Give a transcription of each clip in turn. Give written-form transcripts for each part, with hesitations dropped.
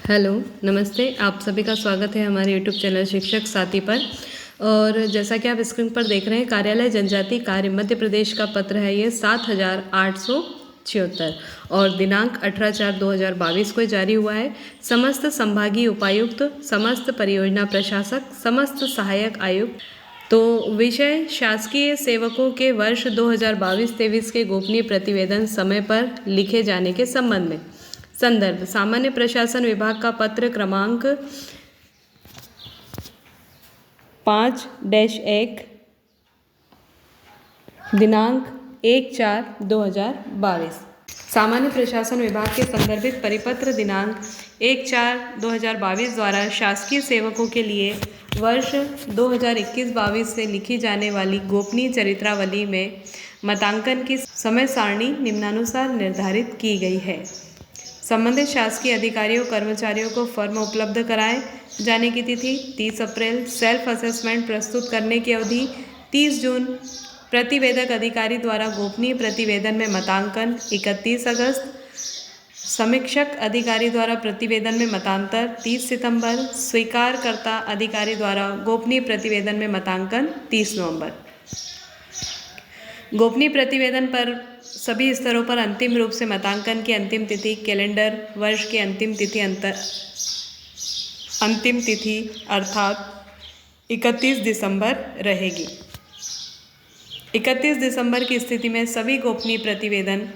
Hello, नमस्ते। आप सभी का स्वागत है हमारे यूट्यूब चैनल शिक्षक साथी पर। और जैसा कि आप स्क्रीन पर देख रहे हैं, कार्यालय जनजाति कार्य मध्य प्रदेश का पत्र है ये 7876 और दिनांक 18/4/2022 को जारी हुआ है। समस्त संभागीय उपायुक्त, समस्त परियोजना प्रशासक, समस्त सहायक आयुक्त। तो विषय शासकीय सेवकों के वर्ष 2022-23 के गोपनीय प्रतिवेदन समय पर लिखे जाने के संबंध में। संदर्भ सामान्य प्रशासन विभाग का पत्र क्रमांक 5-1 दिनांक 1/4/2022। सामान्य प्रशासन विभाग के संदर्भित परिपत्र दिनांक 1/4/2022 द्वारा शासकीय सेवकों के लिए वर्ष 2021-22 से लिखी जाने वाली गोपनीय चरित्रावली में मतांकन की समय सारणी निम्नानुसार निर्धारित की गई है। संबंधित शासकीय अधिकारियों कर्मचारियों को फॉर्म उपलब्ध कराए जाने की तिथि 30 अप्रैल। सेल्फ असेसमेंट प्रस्तुत करने की अवधि 30 जून। प्रतिवेदक अधिकारी द्वारा गोपनीय प्रतिवेदन में मतांकन 31 अगस्त। समीक्षक अधिकारी द्वारा प्रतिवेदन में मतांतर 30 सितंबर। स्वीकारकर्ता अधिकारी द्वारा गोपनीय प्रतिवेदन में मतांकन 30 नवंबर। गोपनीय प्रतिवेदन पर सभी स्तरों पर अंतिम रूप से मतांकन की अंतिम तिथि कैलेंडर वर्ष की अंतिम तिथि अर्थात 31 दिसंबर रहेगी। 31 दिसंबर की स्थिति में सभी गोपनीय प्रतिवेदन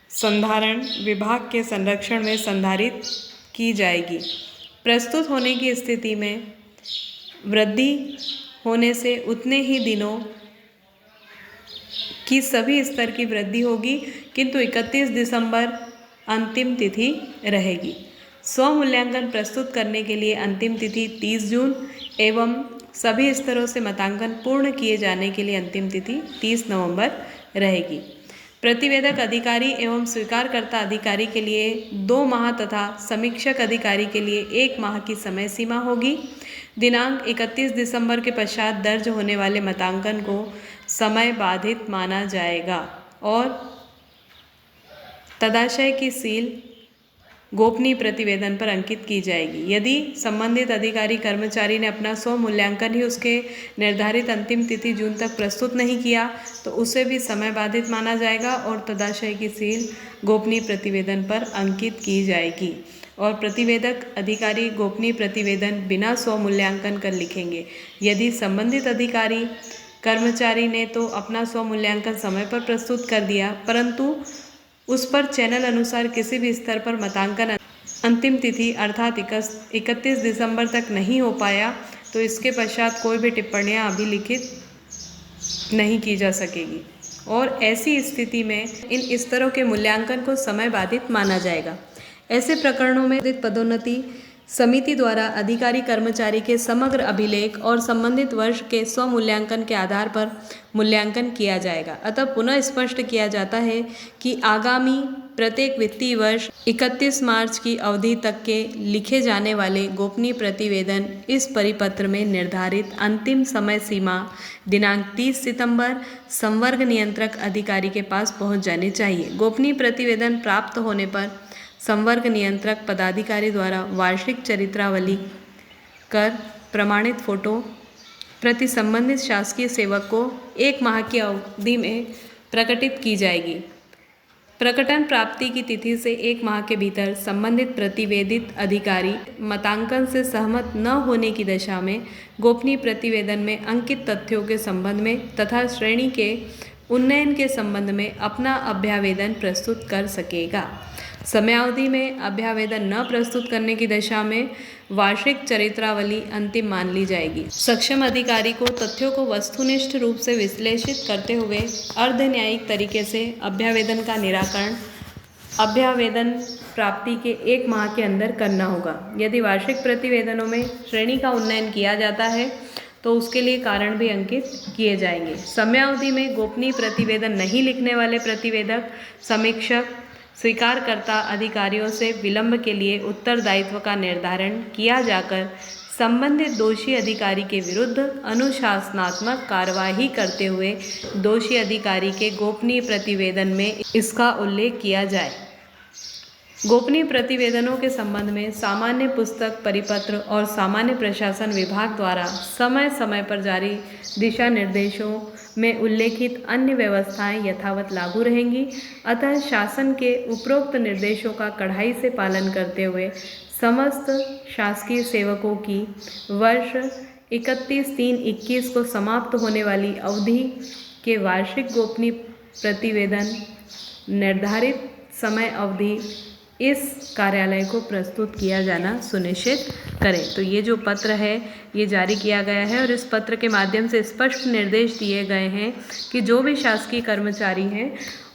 संधारण विभाग के संरक्षण में संधारित की जाएगी। प्रस्तुत होने की स्थिति में वृद्धि होने से उतने ही दिनों की सभी स्तर की वृद्धि होगी, किंतु 31 दिसंबर अंतिम तिथि रहेगी। स्वमूल्यांकन प्रस्तुत करने के लिए अंतिम तिथि 30 जून एवं सभी स्तरों से मतांकन पूर्ण किए जाने के लिए अंतिम तिथि 30 नवंबर रहेगी। प्रतिवेदक अधिकारी एवं स्वीकारकर्ता अधिकारी के लिए 2 माह तथा समीक्षक अधिकारी के लिए 1 माह की समय सीमा होगी। दिनांक 31 दिसंबर के पश्चात दर्ज होने वाले मतांकन को समय बाधित माना जाएगा और तदाशय की सील गोपनीय प्रतिवेदन पर अंकित की जाएगी। यदि संबंधित अधिकारी कर्मचारी ने अपना स्वमूल्यांकन ही उसके निर्धारित अंतिम तिथि जून तक प्रस्तुत नहीं किया तो उसे भी समय बाधित माना जाएगा और तदाशय की सील गोपनीय प्रतिवेदन पर अंकित की जाएगी। और प्रतिवेदक अधिकारी गोपनीय प्रतिवेदन बिना स्वमूल्यांकन कर लिखेंगे। यदि संबंधित अधिकारी कर्मचारी ने तो अपना स्वमूल्यांकन समय पर प्रस्तुत कर दिया, परंतु उस पर चैनल अनुसार किसी भी स्तर पर मतांकन अंतिम तिथि अर्थात 31 दिसंबर तक नहीं हो पाया, तो इसके पश्चात कोई भी टिप्पणियां अभिलिखित नहीं की जा सकेगी और ऐसी स्थिति में इन स्तरों के मूल्यांकन को समय बाधित माना जाएगा। ऐसे प्रकरणों में पदोन्नति समिति द्वारा अधिकारी कर्मचारी के समग्र अभिलेख और संबंधित वर्ष के स्वमूल्यांकन के आधार पर मूल्यांकन किया जाएगा। अतः पुनः स्पष्ट किया जाता है कि आगामी प्रत्येक वित्तीय वर्ष 31 मार्च की अवधि तक के लिखे जाने वाले गोपनीय प्रतिवेदन इस परिपत्र में निर्धारित अंतिम समय सीमा दिनांक 30 सितंबर संवर्ग नियंत्रक अधिकारी के पास पहुंच जाने चाहिए। गोपनीय प्रतिवेदन प्राप्त होने पर संवर्ग नियंत्रक पदाधिकारी द्वारा वार्षिक चरित्रावली कर प्रमाणित फोटो प्रति संबंधित शासकीय सेवक को 1 माह की अवधि में प्रकटित की जाएगी। प्रकटन प्राप्ति की तिथि से 1 माह के भीतर संबंधित प्रतिवेदित अधिकारी मतांकन से सहमत न होने की दशा में गोपनीय प्रतिवेदन में अंकित तथ्यों के संबंध में तथा श्रेणी के उन्नयन के संबंध में अपना अभ्यावेदन प्रस्तुत कर सकेगा। समयावधि में अभ्यावेदन न प्रस्तुत करने की दशा में वार्षिक चरित्रावली अंतिम मान ली जाएगी। सक्षम अधिकारी को तथ्यों को वस्तुनिष्ठ रूप से विश्लेषित करते हुए अर्ध न्यायिक तरीके से अभ्यावेदन का निराकरण अभ्यावेदन प्राप्ति के 1 माह के अंदर करना होगा। यदि वार्षिक प्रतिवेदनों में श्रेणी का उन्नयन किया जाता है तो उसके लिए कारण भी अंकित किए जाएंगे। समयावधि में गोपनीय प्रतिवेदन नहीं लिखने वाले प्रतिवेदक, समीक्षक, स्वीकारकर्ता अधिकारियों से विलंब के लिए उत्तरदायित्व का निर्धारण किया जाकर संबंधित दोषी अधिकारी के विरुद्ध अनुशासनात्मक कार्यवाही करते हुए दोषी अधिकारी के गोपनीय प्रतिवेदन में इसका उल्लेख किया जाए। गोपनीय प्रतिवेदनों के संबंध में सामान्य पुस्तक परिपत्र और सामान्य प्रशासन विभाग द्वारा समय समय पर जारी दिशा निर्देशों में उल्लेखित अन्य व्यवस्थाएं यथावत लागू रहेंगी। अतः शासन के उपरोक्त निर्देशों का कड़ाई से पालन करते हुए समस्त शासकीय सेवकों की वर्ष 31/3/21 को समाप्त होने वाली अवधि के वार्षिक गोपनीय प्रतिवेदन निर्धारित समय अवधि इस कार्यालय को प्रस्तुत किया जाना सुनिश्चित करें। तो ये जो पत्र है ये जारी किया गया है और इस पत्र के माध्यम से स्पष्ट निर्देश दिए गए हैं कि जो भी शासकीय कर्मचारी हैं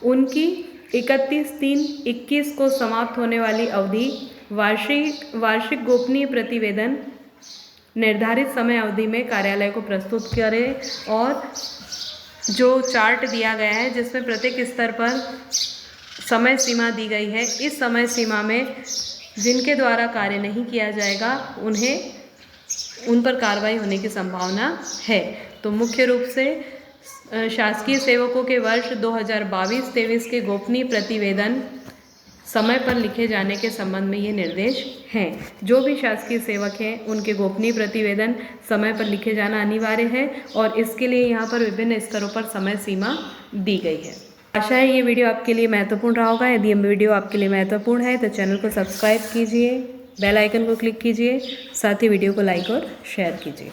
उनकी 31/3/21 को समाप्त होने वाली अवधि वार्षिक गोपनीय प्रतिवेदन निर्धारित समय अवधि में कार्यालय को प्रस्तुत करें। और जो चार्ट दिया गया है जिसमें प्रत्येक स्तर पर समय सीमा दी गई है, इस समय सीमा में जिनके द्वारा कार्य नहीं किया जाएगा उन पर कार्रवाई होने की संभावना है। तो मुख्य रूप से शासकीय सेवकों के वर्ष 2022-23 के गोपनीय प्रतिवेदन समय पर लिखे जाने के संबंध में ये निर्देश हैं। जो भी शासकीय सेवक हैं उनके गोपनीय प्रतिवेदन समय पर लिखे जाना अनिवार्य है और इसके लिए यहाँ पर विभिन्न स्तरों पर समय सीमा दी गई है। आशा है ये वीडियो आपके लिए महत्वपूर्ण रहा होगा। यदि ये वीडियो आपके लिए महत्वपूर्ण है तो चैनल को सब्सक्राइब कीजिए, बेल आइकन को क्लिक कीजिए, साथ ही वीडियो को लाइक और शेयर कीजिए।